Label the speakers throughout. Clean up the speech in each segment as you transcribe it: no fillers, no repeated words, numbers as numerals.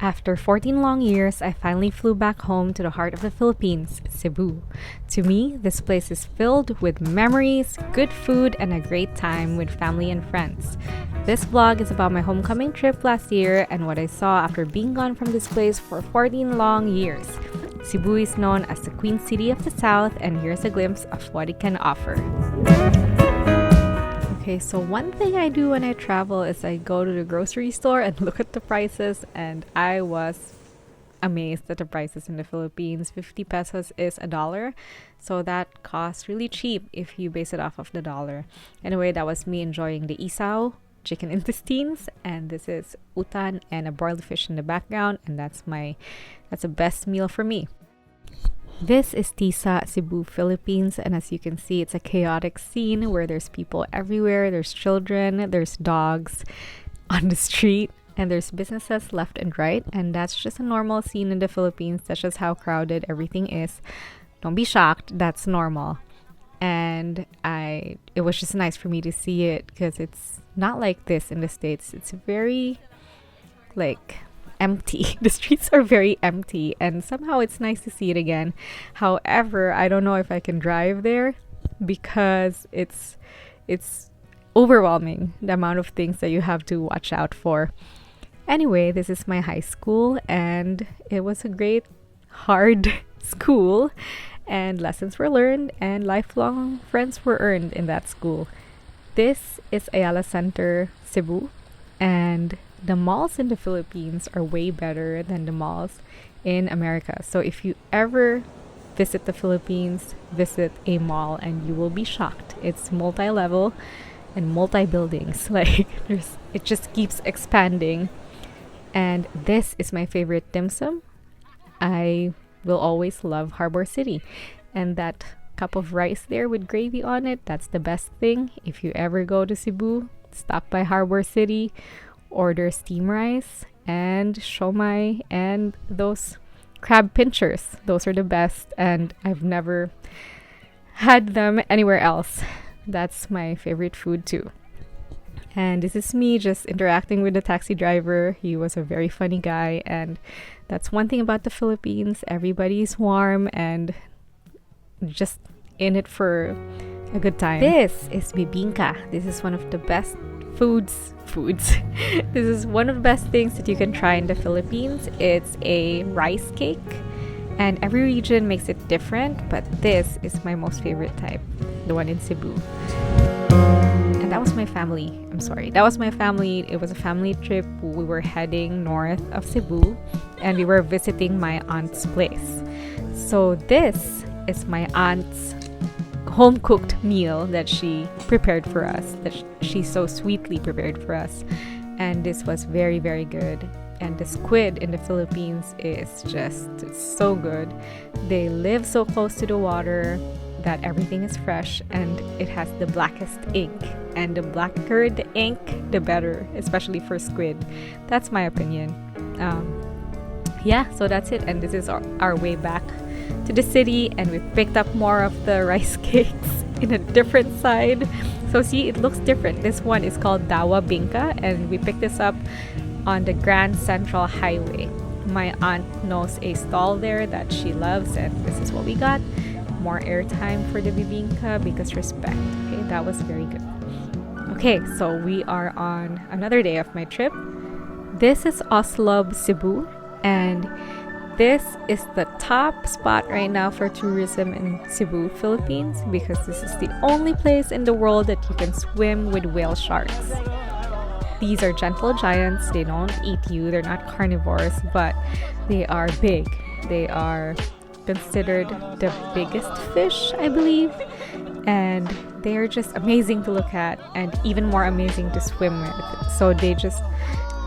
Speaker 1: After 14 long years, I finally flew back home to the heart of the Philippines, Cebu. To me, this place is filled with memories, good food, and a great time with family and friends. This vlog is about my homecoming trip last year and what I saw after being gone from this place for 14 long years. Cebu is known as the Queen City of the South, and here's a glimpse of what it can offer. Okay, so one thing I do when I travel is I go to the grocery store and look at the prices, and I was amazed at the prices in the Philippines. 50 pesos is a dollar, so that costs really cheap if you base it off of the dollar. Anyway, that was me enjoying the isaw, chicken intestines, and this is utan and a boiled fish in the background, and that's the best meal for me. This is Tisa, Cebu, Philippines, and as you can see, it's a chaotic scene where there's people everywhere, there's children, there's dogs on the street, and there's businesses left and right, and that's just a normal scene in the Philippines. That's just how crowded everything is. Don't be shocked, that's normal. And it was just nice for me to see it because it's not like this in the States. It's very empty. The streets are very empty, and somehow it's nice to see it again. However, I don't know if I can drive there because it's overwhelming, the amount of things that you have to watch out for. Anyway, this is my high school, and it was a great hard school, and lessons were learned and lifelong friends were earned in that school. This is Ayala Center, Cebu, and the malls in the Philippines are way better than the malls in America. So if you ever visit the Philippines, visit a mall and you will be shocked. It's multi-level and multi-buildings. It just keeps expanding. And this is my favorite dim sum. I will always love Harbor City. And that cup of rice there with gravy on it, that's the best thing. If you ever go to Cebu, stop by Harbor City, order steam rice and siomai and those crab pinchers. Those are the best, and I've never had them anywhere else. That's my favorite food too. And this is me just interacting with the taxi driver. He was a very funny guy, and that's one thing about the Philippines. Everybody's warm and just in it for a good time. This is bibingka. This is one of the best foods. This is one of the best things that you can try in the Philippines. It's a rice cake, and every region makes it different, but this is my most favorite type, the one in Cebu. And that was my family. That was my family. It was a family trip. We were heading north of Cebu, and we were visiting my aunt's place. So this is my aunt's home-cooked meal that she prepared for us, that she so sweetly prepared for us, and this was very, very good. And the squid in the Philippines it's so good. They live so close to the water that everything is fresh, and it has the blackest ink, and the blacker the ink the better, especially for squid. That's my opinion. So that's it, and this is our way back to the city, and we picked up more of the rice cakes in a different side. So see, it looks different. This one is called Dawa Bingka, and we picked this up on the Grand Central Highway. My aunt knows a stall there that she loves, and this is what we got. More airtime for the bibingka because respect. Okay, that was very good. Okay, so we are on another day of my trip. This is Oslob, Cebu, and this is the top spot right now for tourism in Cebu, Philippines, because this is the only place in the world that you can swim with whale sharks. These are gentle giants. They don't eat you. They're not carnivores, but they are big. They are considered the biggest fish, I believe, and they are just amazing to look at and even more amazing to swim with. So they just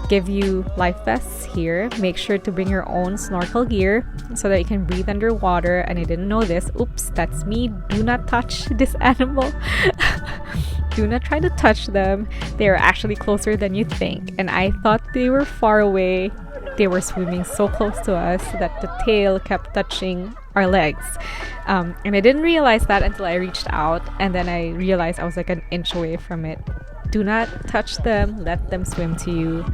Speaker 1: give you life vests here. Make sure to bring your own snorkel gear so that you can breathe underwater. And I didn't know this. Oops, that's me. Do not touch this animal. Do not try to touch them. They are actually closer than you think, and I thought they were far away. They were swimming so close to us that the tail kept touching our legs, and I didn't realize that until I reached out, and then I realized I was like an inch away from it. Do not touch them, let them swim to you.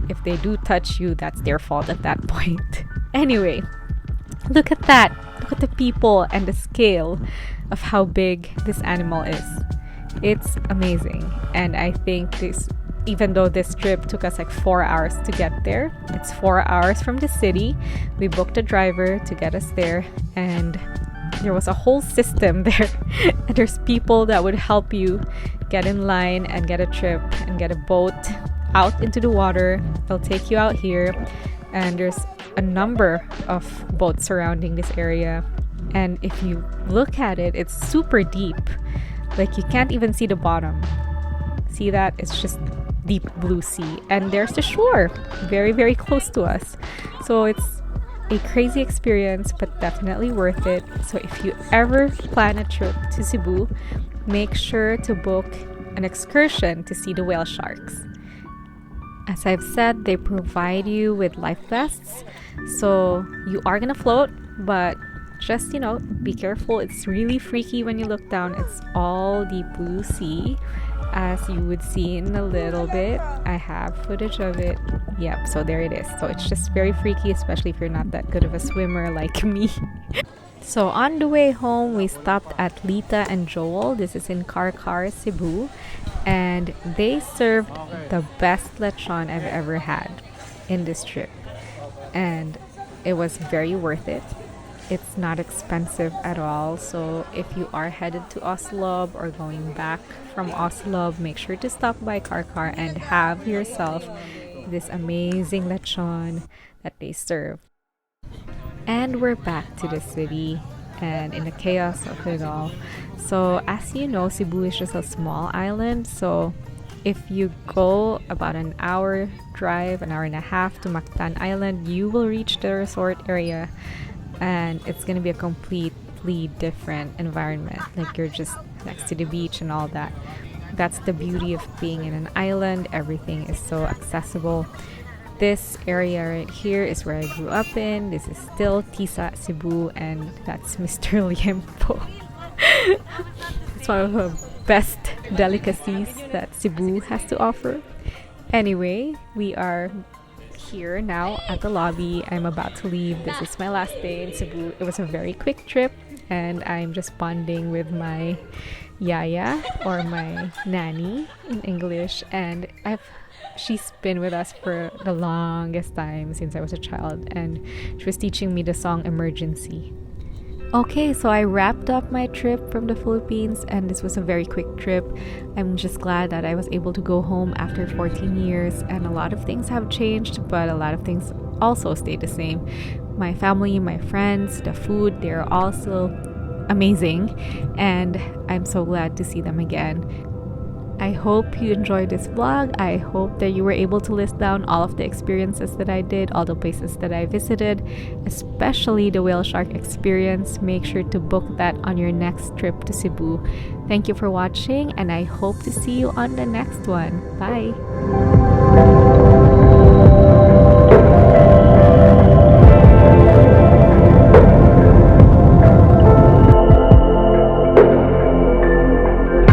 Speaker 1: If they do touch you, that's their fault at that point. Anyway, look at that. Look at the people and the scale of how big this animal is. It's amazing. And I think even though this trip took us like 4 hours to get there, it's 4 hours from the city. We booked a driver to get us there, and there was a whole system there. And there's people that would help you get in line and get a trip and get a boat out into the water. They'll take you out here, and there's a number of boats surrounding this area. And if you look at it, it's super deep. Like, you can't even see the bottom. See that? It's just deep blue sea. And there's the shore, very, very close to us. So it's a crazy experience, but definitely worth it. So if you ever plan a trip to Cebu, make sure to book an excursion to see the whale sharks. As I've said, they provide you with life vests, so you are gonna float, but just, be careful. It's really freaky when you look down. It's all deep blue sea, as you would see in a little bit. I have footage of it. Yep, so there it is. So it's just very freaky, especially if you're not that good of a swimmer like me. So on the way home, we stopped at Lita and Joel. This is in Karkar, Cebu. And they served the best lechon I've ever had in this trip. And it was very worth it. It's not expensive at all. So if you are headed to Oslob or going back from Oslob, make sure to stop by Karkar and have yourself this amazing lechon that they serve. And we're back to the city and in the chaos of it all. So as you know, Cebu is just a small island. So if you go about an hour drive, an hour and a half to Mactan Island, you will reach the resort area. And it's going to be a completely different environment. Like, you're just next to the beach and all that. That's the beauty of being in an island. Everything is so accessible. This area right here is where I grew up in. This is still Tisa, Cebu, and that's Mr. Liempo. It's one of the best delicacies that Cebu has to offer. Anyway, we are here now at the lobby. I'm about to leave. This is my last day in Cebu. It was a very quick trip, and I'm just bonding with my yaya, or my nanny in English, and she's been with us for the longest time since I was a child, and she was teaching me the song Emergency. Okay, so I wrapped up my trip from the Philippines, and this was a very quick trip. I'm just glad that I was able to go home after 14 years, and a lot of things have changed, but a lot of things also stayed the same. My family, my friends, the food, they're all still amazing, and I'm so glad to see them again. I hope you enjoyed this vlog. I hope that you were able to list down all of the experiences that I did, all the places that I visited, especially the whale shark experience. Make sure to book that on your next trip to Cebu. Thank you for watching, and I hope to see you on the next one. Bye!